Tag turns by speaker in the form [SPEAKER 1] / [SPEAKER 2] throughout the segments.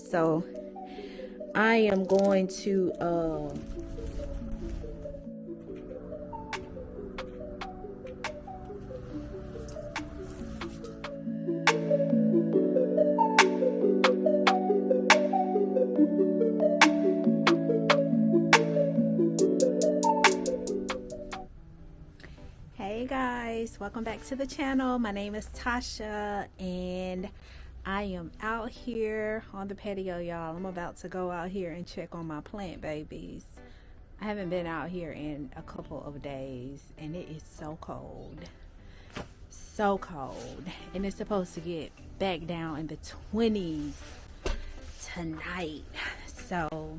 [SPEAKER 1] So I am going to hey guys, welcome back to the channel. My name is Tasha and I am out here on the patio, y'all. I'm about to go out here and check on my plant babies. I haven't been out here in a couple of days and it is so cold. So cold. And it's supposed to get back down in the 20s tonight. So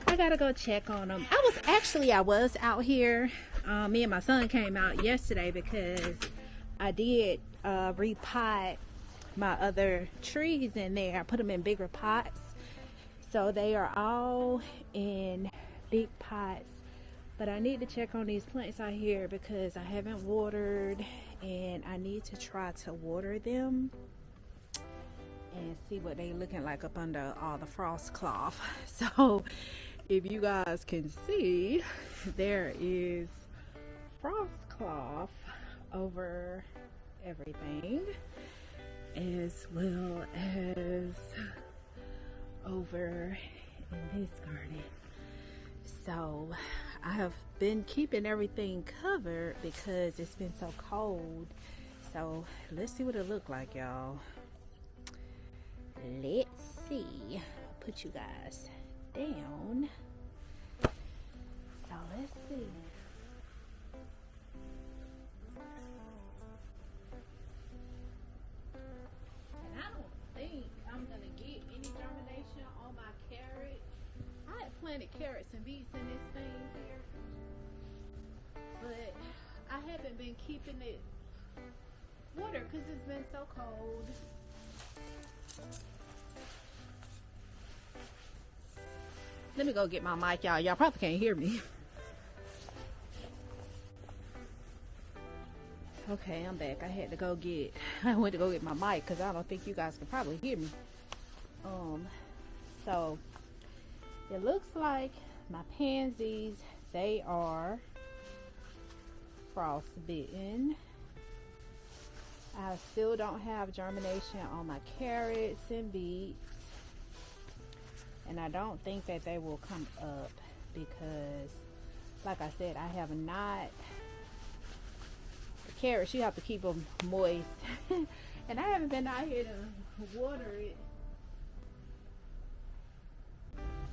[SPEAKER 1] I gotta go check on them. I was out here. Me and my son came out yesterday because I did repot my other trees in there. I put them in bigger pots, so they are all in big pots. But I need to check on these plants out here because I haven't watered, and I need to try to water them and see what they looking like up under all the frost cloth. So if you guys can see, there is frost cloth over everything, as well as over in this garden. So I have been keeping everything covered because it's been so cold. So let's see what it look like, y'all. Let's see. Put you guys down. So let's see. And I don't think I'm gonna get any germination on my carrot. I had planted carrots and beets in this thing here, but I haven't been keeping it water because it's been so cold. Let me go get my mic, y'all. Y'all probably can't hear me. Okay, I'm back. I went to go get my mic because I don't think you guys can probably hear me. So it looks like my pansies, they are frostbitten. I still don't have germination on my carrots and beets. And I don't think that they will come up because, like I said, I have not. The carrots, you have to keep them moist. And I haven't been out here to water it.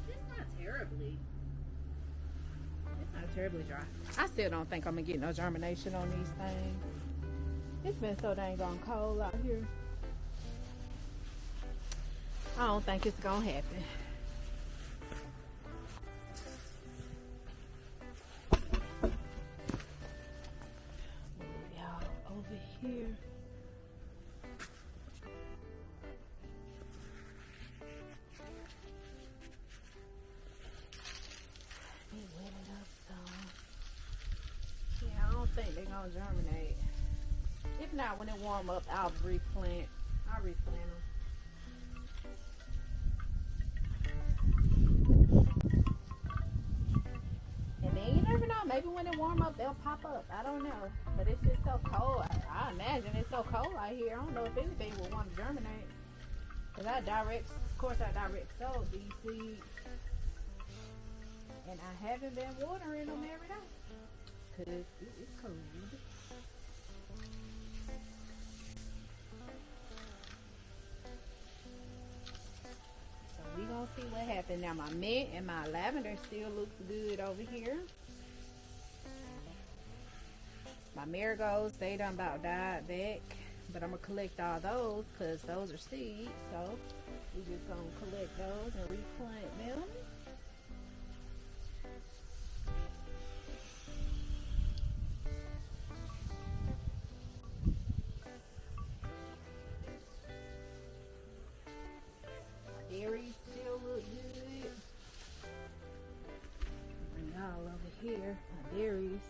[SPEAKER 1] It's not terribly dry. I still don't think I'm going to get no germination on these things. It's been so dang on cold out here. I don't think it's going to happen. Here. Wet it up some. Yeah, I don't think they're gonna germinate. If not, when it warm up, I'll replant. I'll replant them. And then you never know. Maybe when it warm up, they'll pop up. I don't know. But it's just so cold. I imagine it's so cold out here. I don't know if anything will want to germinate. Because I direct sowed these seeds. And I haven't been watering them every day. Because it is cold. So we gonna see what happens. Now my mint and my lavender still looks good over here. My marigolds, they done about died back, but I'm gonna collect all those because those are seeds. So we just gonna collect those and replant them. Berries still look good. Bring y'all over here. My berries.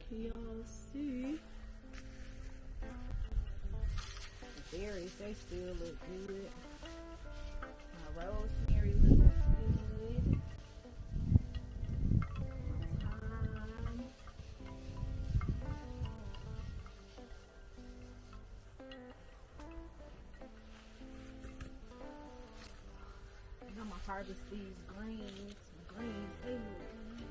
[SPEAKER 1] Can y'all see? The berries, they still look good. My rosemary looks good. Thyme. And I'm gonna harvest these greens. Greens, they look good.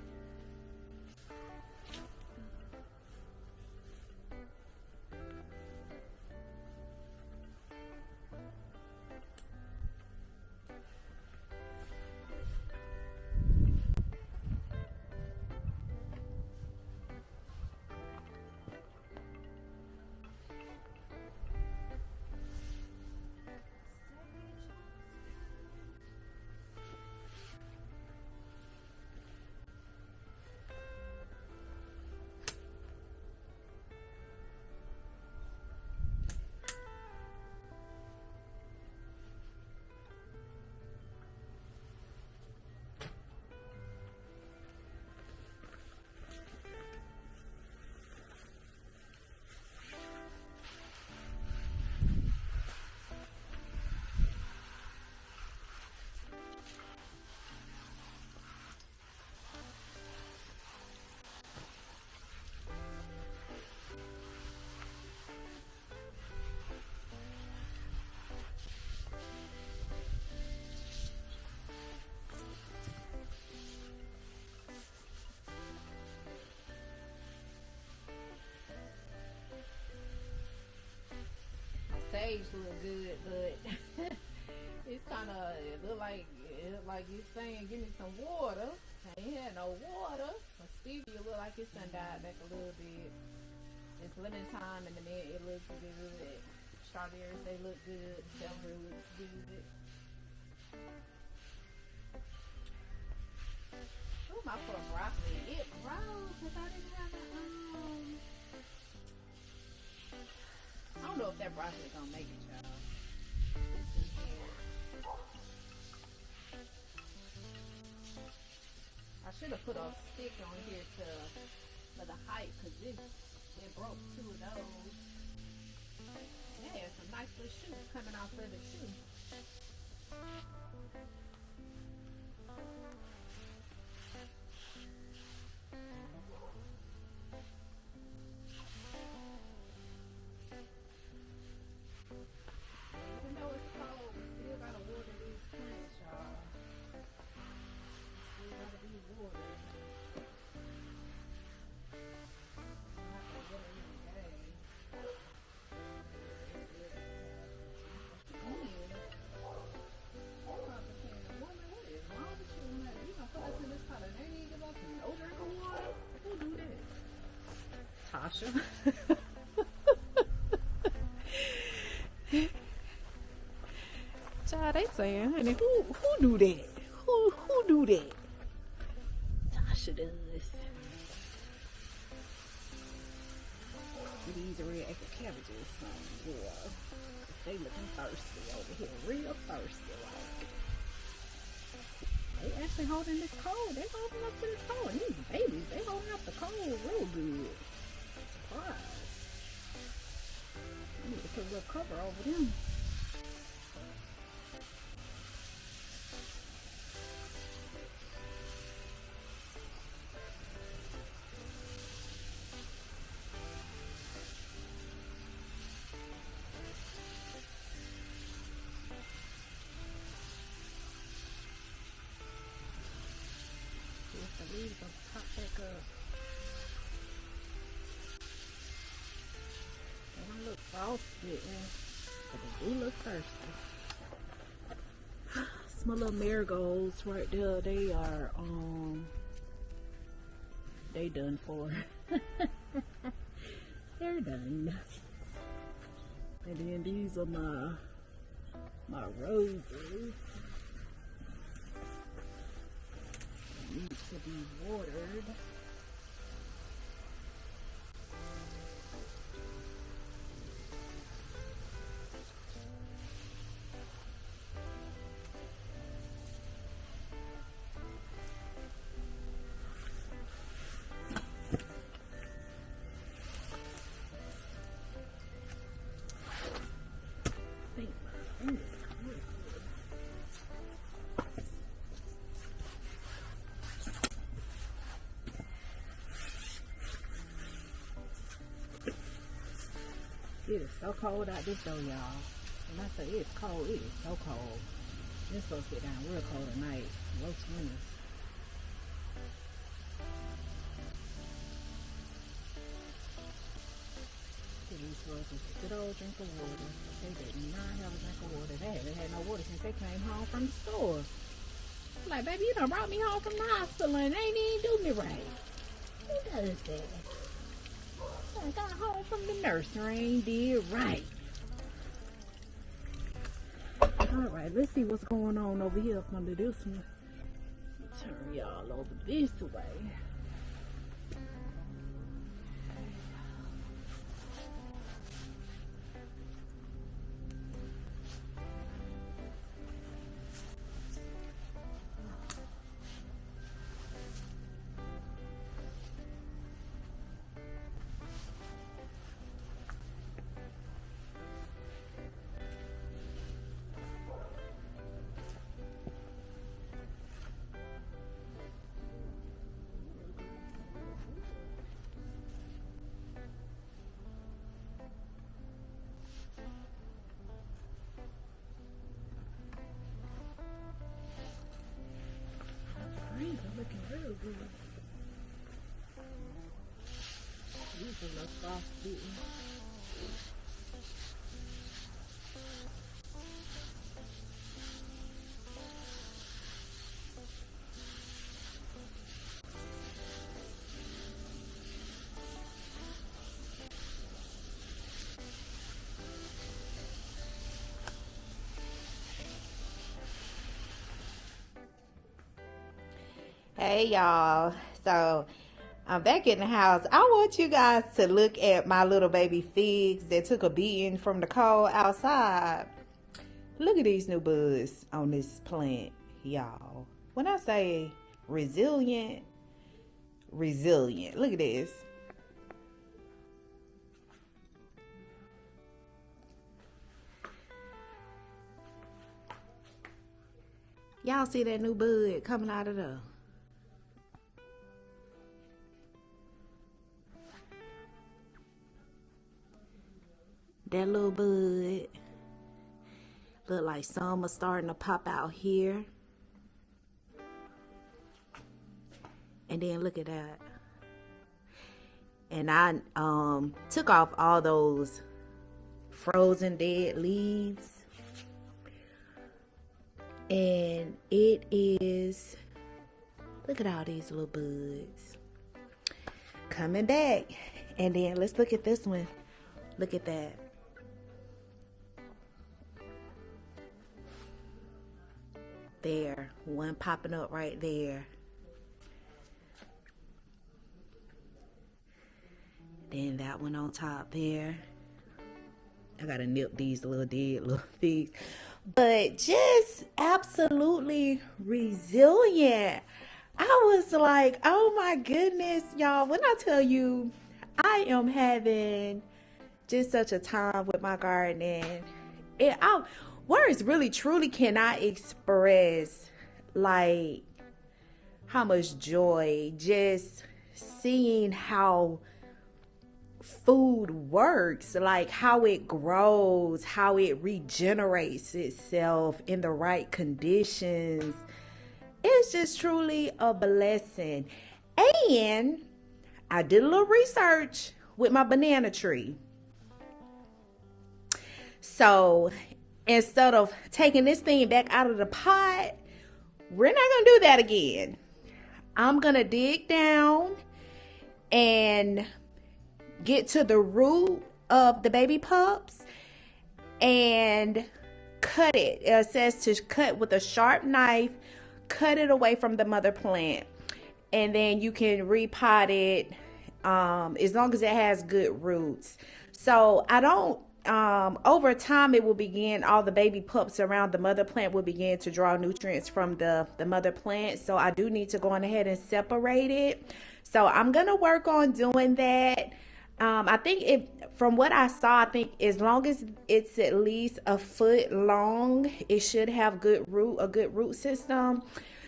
[SPEAKER 1] Sage look good, but it's kind of it look like it's saying give me some water. I ain't had no water. My stevia look like it's done died back a little bit. It's lemon time in the mid. It looks good. Strawberries they look good. Celery looks good. Oh, my poor broccoli. It grows because I didn't have it. I don't know if that broccoli gonna make it, y'all. This is here. I should have put a stick on here for the height, cause it broke two of those. Yeah, some nice little shoots coming off of the shoe. Tasha. Child, they saying, honey, who do that? Who do that? Tasha does. These red apple cabbages, yeah. They looking thirsty over here, real thirsty like. They actually holding this cold. They holding up to this cold. And these babies, they holding up the cold real good. Surprise. I need to put a little cover over them. The leaves will pop back up. They don't look frosty, but they do look thirsty. Some little marigolds right there, they are they done for. They're done. And then these are my roses. Need to be watered. I think It is so cold out this door, y'all. When I say it's cold, it is so cold. It's supposed to get down real cold at night. Low 20s. These was a good old drink of water. They did not have a drink of water. They haven't had no water since they came home from the store. I'm like, baby, you done brought me home from the hospital and they ain't even do me right. Who does that? I got home from the nursery and did right. Alright, let's see what's going on over here up under this one. Turn y'all over this way. These are looking real good. These are the soft fitting. Hey y'all, so I'm back in the house. I want you guys to look at my little baby figs that took a beating from the cold outside. Look at these new buds on this plant, y'all. When I say resilient, look at this. Y'all see that new bud coming out of there? That little bud look like some are starting to pop out here. And then look at that. And I took off all those frozen dead leaves. And it is, look at all these little buds coming back. And then let's look at this one. Look at that. There, one popping up right there. Then that one on top there. I gotta nip these little dead little figs. But just absolutely resilient. I was like, oh my goodness, y'all. When I tell you, I am having just such a time with my gardening. Words really truly cannot express like how much joy just seeing how food works, like how it grows, how it regenerates itself in the right conditions. It's just truly a blessing. And I did a little research with my banana tree. So instead of taking this thing back out of the pot, we're not going to do that again. I'm going to dig down and get to the root of the baby pups and cut it. It says to cut with a sharp knife, cut it away from the mother plant. And then you can repot it as long as it has good roots. So I don't over time it will begin, all the baby pups around the mother plant will begin to draw nutrients from the mother plant. So I do need to go on ahead and separate it. So I'm gonna work on doing that. I think from what I saw, I think as long as it's at least a foot long, it should have a good root system.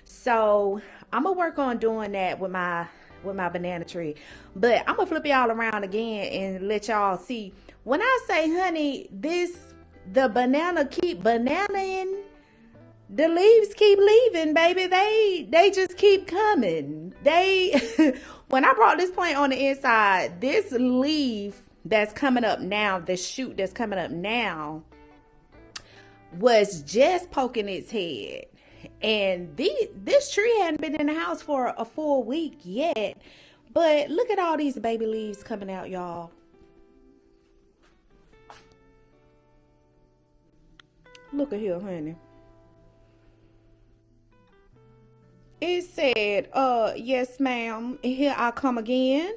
[SPEAKER 1] So I'm gonna work on doing that with my banana tree. But I'm gonna flip y'all around again and let y'all see. When I say, honey, the banana keep bananaing, the leaves keep leaving, baby. They just keep coming. When I brought this plant on the inside, this leaf that's coming up now, the shoot that's coming up now, was just poking its head. And this tree hadn't been in the house for a full week yet. But look at all these baby leaves coming out, y'all. Look at here, honey. It said, yes, ma'am. Here I come again.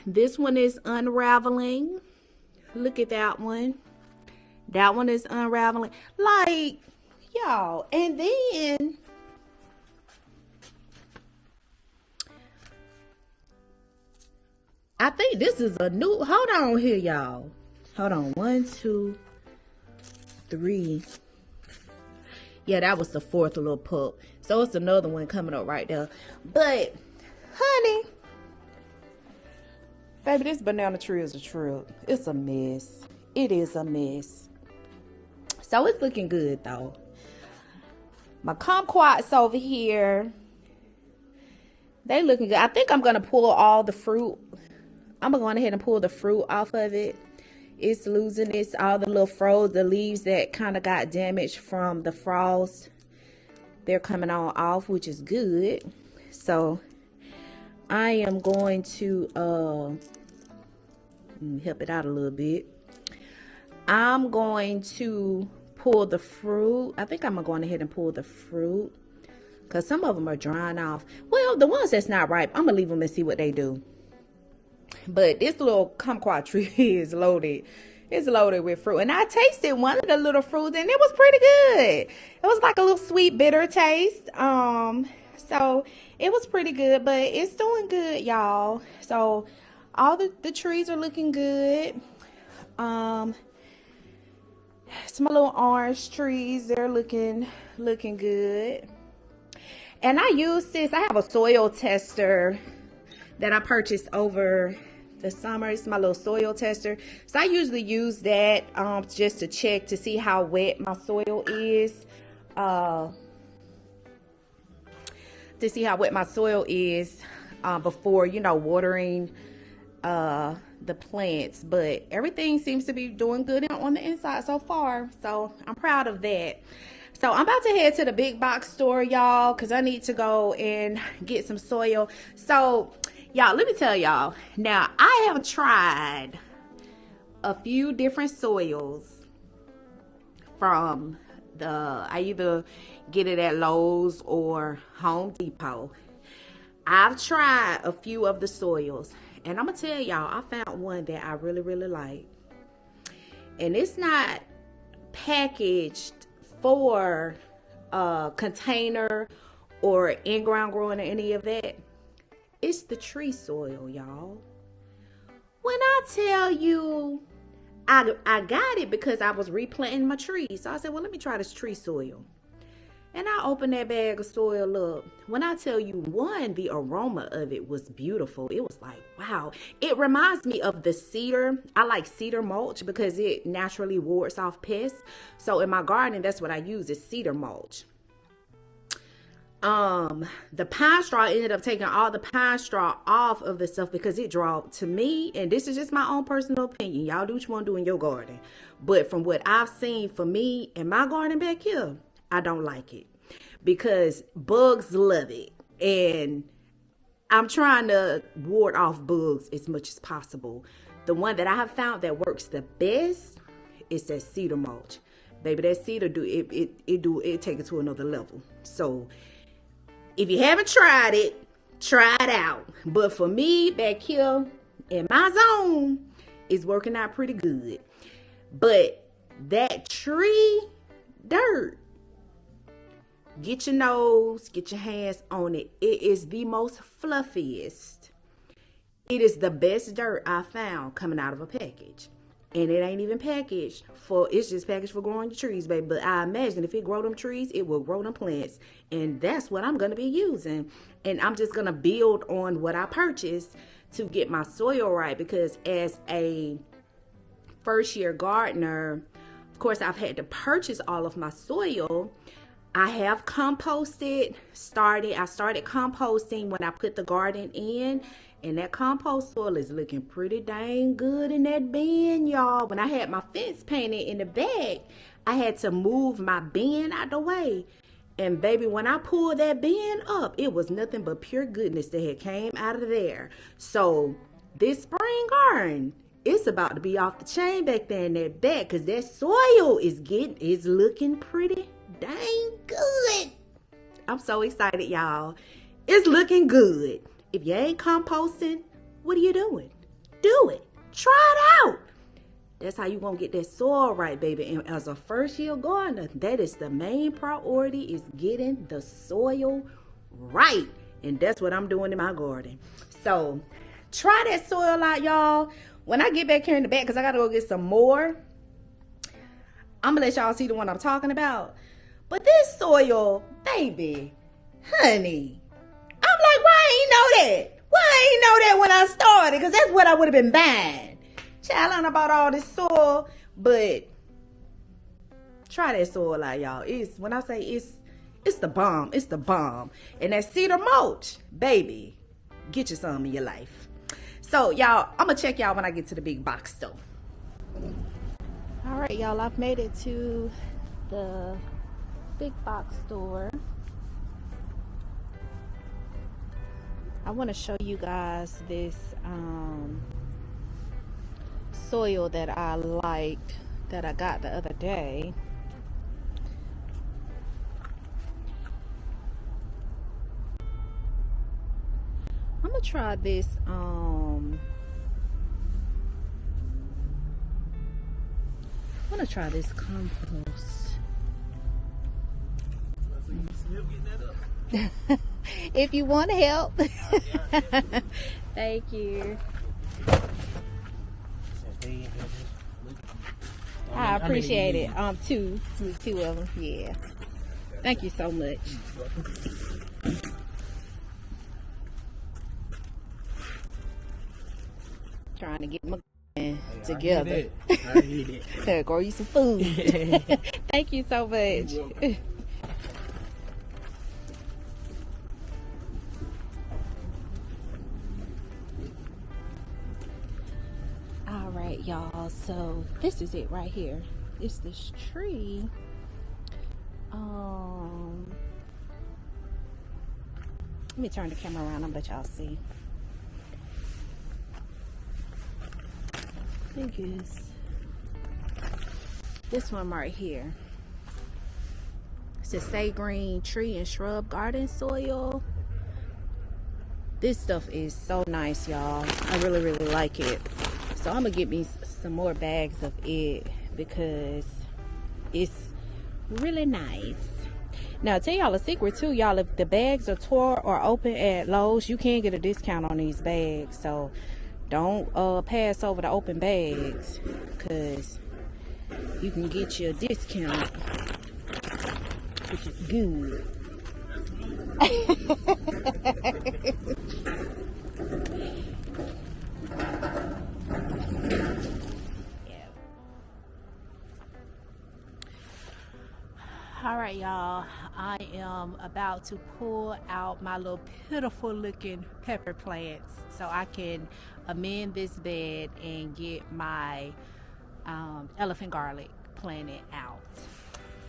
[SPEAKER 1] This one is unraveling. Look at that one. That one is unraveling. Like, y'all. And then I think this is a new, hold on here, y'all. Hold on. 1, 2, 3. Yeah, that was the fourth little pup. So it's another one coming up right there. But, honey, baby, this banana tree is a trip. It's a mess. It is a mess. So it's looking good, though. My kumquats over here, they looking good. I think I'm going to pull all the fruit. I'm going to go ahead and pull the fruit off of it. It's losing all the little froze, the leaves that kind of got damaged from the frost. They're coming on off, which is good. So I am going to help it out a little bit. I'm going to pull the fruit. I think I'm going to go ahead and pull the fruit because some of them are drying off. Well, the ones that's not ripe, I'm going to leave them and see what they do. But this little kumquat tree is loaded. It's loaded with fruit. And I tasted one of the little fruits and it was pretty good. It was like a little sweet, bitter taste. So it was pretty good, but it's doing good, y'all. So all the trees are looking good. Some little orange trees, they're looking good. And I use this. I have a soil tester that I purchased over the summer. It's my little soil tester. So I usually use that just to check to see how wet my soil is. To see how wet my soil is before, watering the plants. But everything seems to be doing good on the inside so far. So I'm proud of that. So I'm about to head to the big box store, y'all, because I need to go and get some soil. So y'all, let me tell y'all. Now, I have tried a few different soils from I either get it at Lowe's or Home Depot. I've tried a few of the soils, and I'm going to tell y'all, I found one that I really, really like. And it's not packaged for a container or in-ground growing or any of that. It's the tree soil, y'all. When I tell you, I got it because I was replanting my trees. So I said, well, let me try this tree soil. And I opened that bag of soil up. When I tell you, one, the aroma of it was beautiful. It was like, wow. It reminds me of the cedar. I like cedar mulch because it naturally wards off pests. So in my garden, that's what I use is cedar mulch. The pine straw, I ended up taking all the pine straw off of the stuff because it drawed to me, and this is just my own personal opinion. Y'all do what you want to do in your garden. But from what I've seen for me in my garden back here, I don't like it because bugs love it. And I'm trying to ward off bugs as much as possible. The one that I have found that works the best is that cedar mulch. Baby, that cedar it take it to another level. So if you haven't tried it, try it out. But for me, back here in my zone, it's working out pretty good. But that tree dirt, get your nose, get your hands on it. It is the most fluffiest. It is the best dirt I found coming out of a package.
[SPEAKER 2] And it ain't even packaged for, it's just packaged for growing your trees, baby. But I imagine if it grow them trees, it will grow them plants. And that's what I'm going to be using. And I'm just going to build on what I purchased to get my soil right. Because as a first year gardener, of course, I've had to purchase all of my soil. I have composted, I started composting when I put the garden in, and that compost soil is looking pretty dang good in that bin, y'all. When I had my fence painted in the back, I had to move my bin out the way. And baby, when I pulled that bin up, it was nothing but pure goodness that had came out of there. So this spring garden, it's about to be off the chain back there in that back, because that soil is looking pretty dang good. I'm so excited, y'all. It's looking good. If you ain't composting, what are you doing? Do it. Try it out. That's how you gonna get that soil right, baby. And as a first year gardener, that is the main priority, is getting the soil right. And that's what I'm doing in my garden. So try that soil out, y'all. When I get back here in the back, because I gotta go get some more, I'm gonna let y'all see the one I'm talking about. But this soil, baby, honey, I'm like, why I ain't know that? Why I ain't know that when I started? Because that's what I would have been buying. Child, I don't know about all this soil, but try that soil out, y'all. When I say it's the bomb, it's the bomb. And that cedar mulch, baby, get you some in your life. So, y'all, I'm going to check y'all when I get to the big box store.
[SPEAKER 1] All right, y'all, I've made it to the big box store. I want to show you guys this soil that I liked, that I got the other day. I'm gonna try this I'm gonna try this compost. If you want to help. Thank you. I appreciate it. Two of them. Yeah. Thank you so much. Trying to get my together.
[SPEAKER 3] I need it.
[SPEAKER 1] Grow you some food. Thank you so much. All right, y'all. So this is it right here. It's this tree. Let me turn the camera around and let y'all see. I think it's this one right here. It's a Say Green tree and shrub garden soil. This stuff is so nice, y'all. I really, really like it. So I'm gonna get me some more bags of it because it's really nice. Now, I'll tell y'all a secret too, y'all. If the bags are tore or open at Lowe's, you can get a discount on these bags. So don't pass over the open bags, because you can get you a discount, which is good. All right, y'all, I am about to pull out my little pitiful looking pepper plants so I can amend this bed and get my elephant garlic planted out.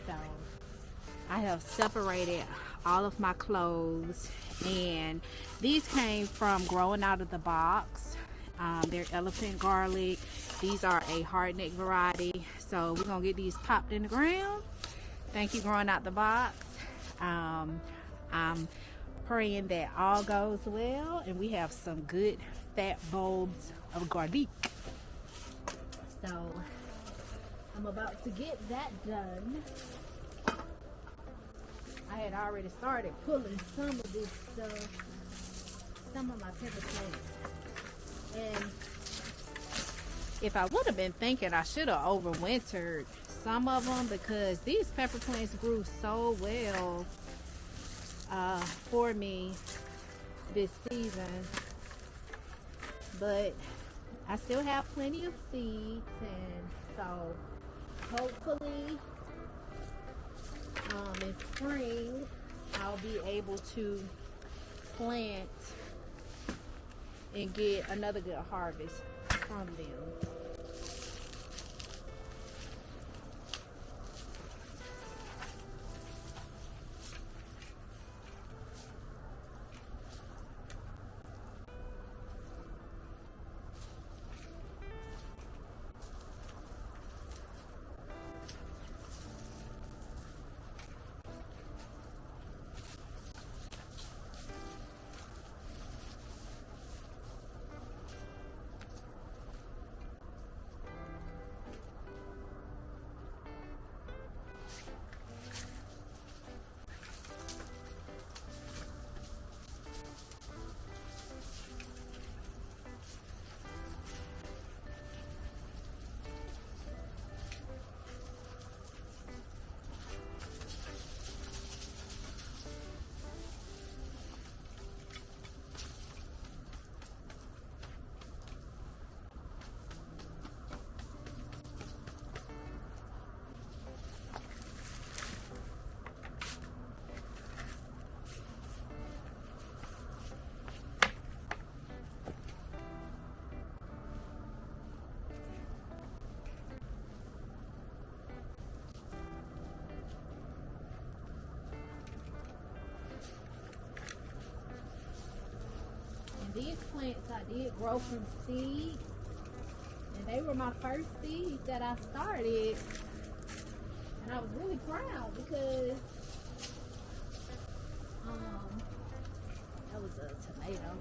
[SPEAKER 1] So I have separated all of my cloves, and these came from growing out of the box. They're elephant garlic. These are a hardneck variety, so we're gonna get these popped in the ground. Thank you, growing out the box. I'm praying that all goes well and we have some good fat bulbs of garlic. So I'm about to get that done. I had already started pulling some of this stuff, some of my pepper plants. And if I would have been thinking, I should have overwintered some of them because these pepper plants grew so well for me this season. But I still have plenty of seeds, and so hopefully in spring I'll be able to plant and get another good harvest from them. These plants I did grow from seed, and they were my first seeds that I started, and I was really proud because that was a tomato,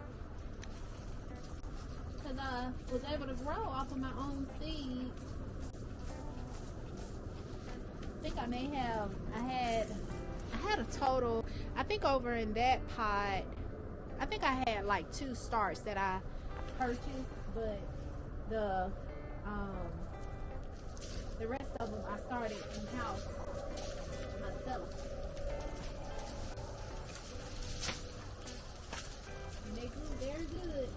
[SPEAKER 1] because I was able to grow off of my own seeds. I think I had a total, I think over in that pot, I think I had like 2 starts that I purchased, but the rest of them I started in house myself. And they grew very good.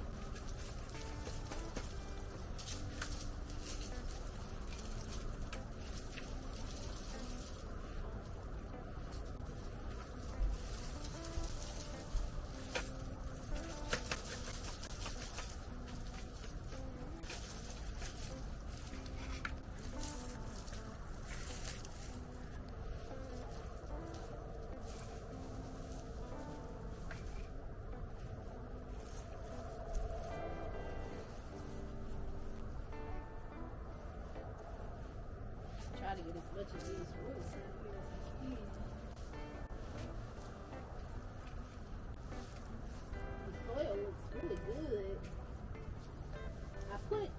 [SPEAKER 1] Try to get as much of these roots out here as I can. The soil looks really good. I put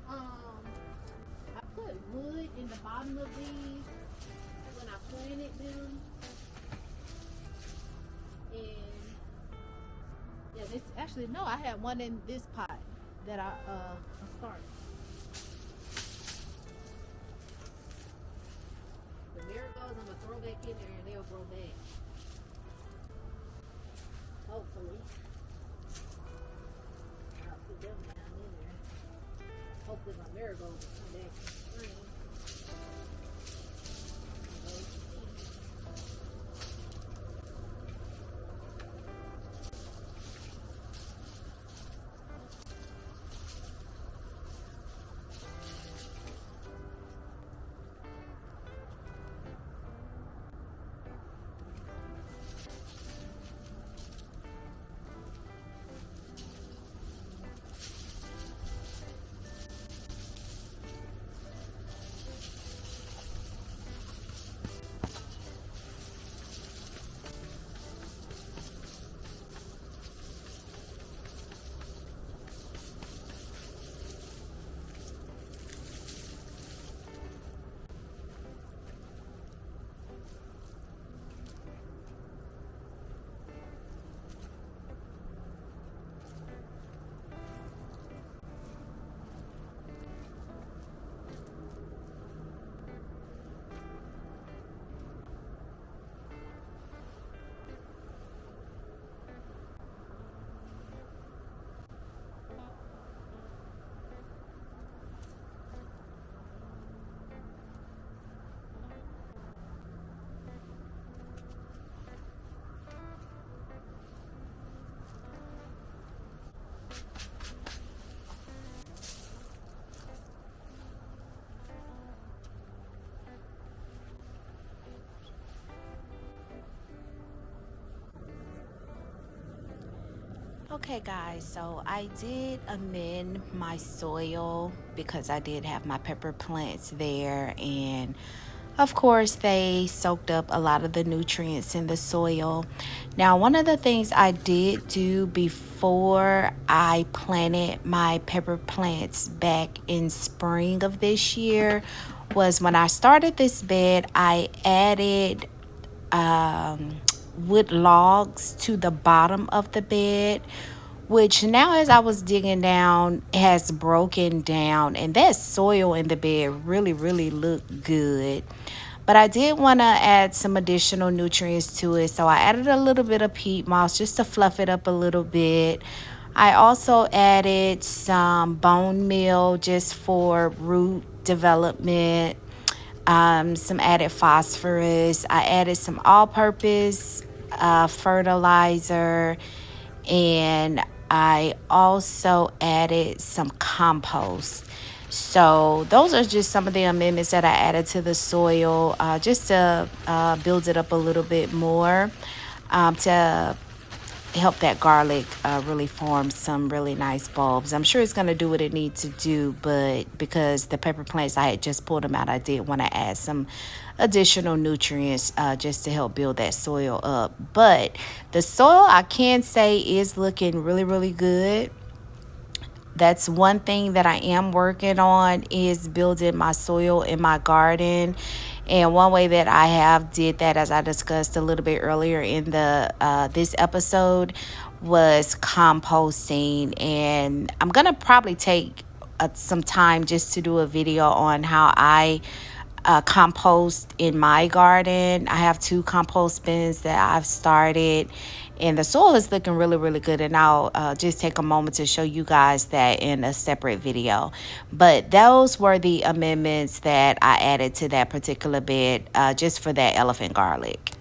[SPEAKER 1] I put wood in the bottom of these when I planted them. And yeah, this actually, no, I had one in this pot that I started. The marigolds I'm gonna throw back in there and they'll grow back. Hopefully. I'll put them down in there. Hopefully my marigolds will come back in the spring. Okay, guys, so I did amend my soil because I did have my pepper plants there, and of course, they soaked up a lot of the nutrients in the soil. Now, one of the things I did do before I planted my pepper plants back in spring of this year was when I started this bed, I added um, wood logs to the bottom of the bed, which now as I was digging down has broken down, and that soil in the bed really looked good. But I did want to add some additional nutrients to it, so I added a little bit of peat moss just to fluff it up a little bit. I also added some bone meal just for root development, some added phosphorus. I added some all-purpose fertilizer, and I also added some compost. So those are just some of the amendments that I added to the soil, just to build it up a little bit more, to help that garlic really form some really nice bulbs. I'm sure it's going to do what it needs to do, but because the pepper plants, I had just pulled them out, I did want to add some additional nutrients just to help build that soil up. But the soil, I can say, is looking really good. That's one thing that I am working on, is building my soil in my garden. And one way that I have did that, as I discussed a little bit earlier in the this episode, was composting. And I'm gonna probably take some time just to do a video on how I compost in my garden. I have 2 compost bins that I've started, and the soil is looking really good, and I'll just take a moment to show you guys that in a separate video. But those were the amendments that I added to that particular bed, just for that elephant garlic.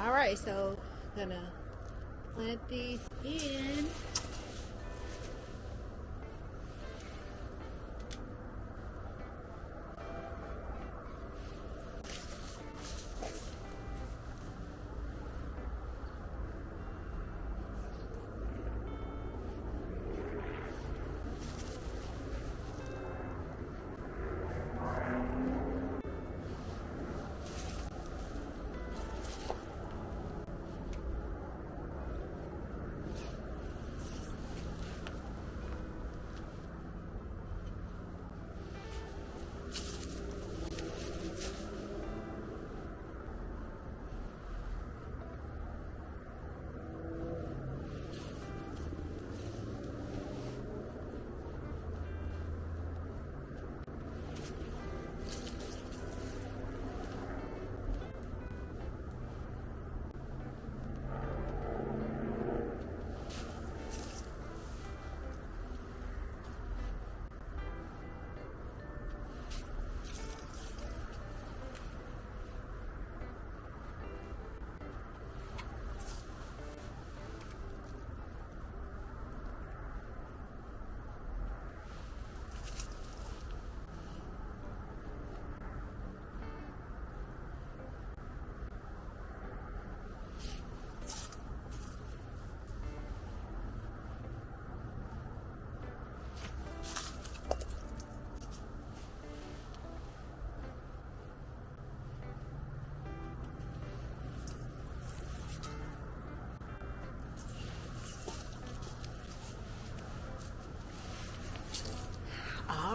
[SPEAKER 1] All right, so gonna plant these in.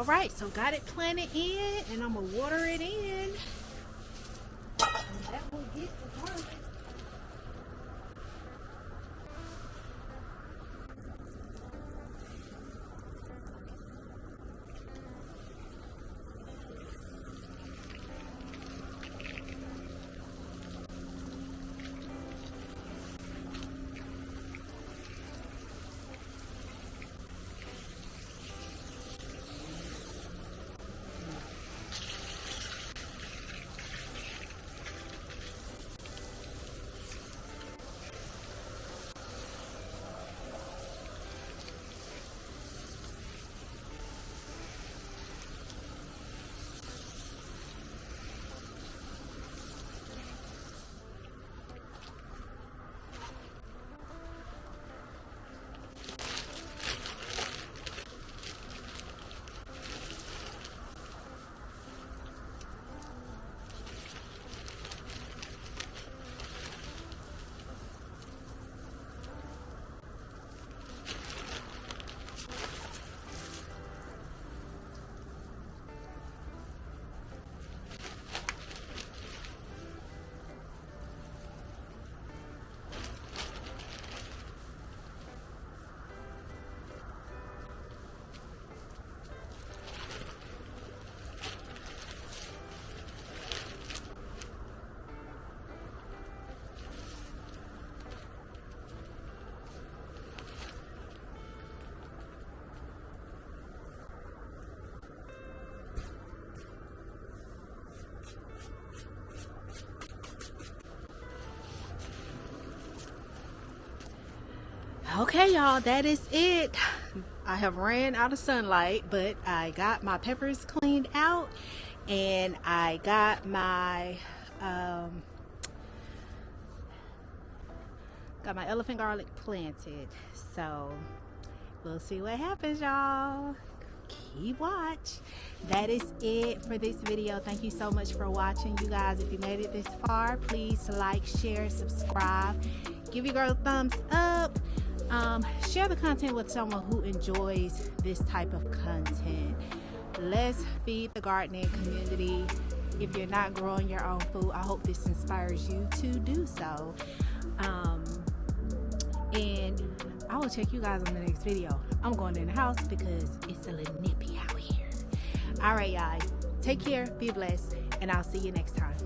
[SPEAKER 1] All right, so got it planted in, and I'm gonna water it in. And that will get the garlic. Okay, y'all, that is it. I have ran out of sunlight, but I got my peppers cleaned out, and I got my elephant garlic planted. So we'll see what happens, y'all. Keep watch. That is it for this video. Thank you so much for watching, you guys. If you made it this far, please like, share, subscribe, give your girl a thumbs up. Share the content with someone who enjoys this type of content. Let's feed the gardening community. If you're not growing your own food, I hope this inspires you to do so. And I will check you guys on the next video. I'm going in the house because it's a little nippy out here. All right, y'all. Take care, be blessed, and I'll see you next time.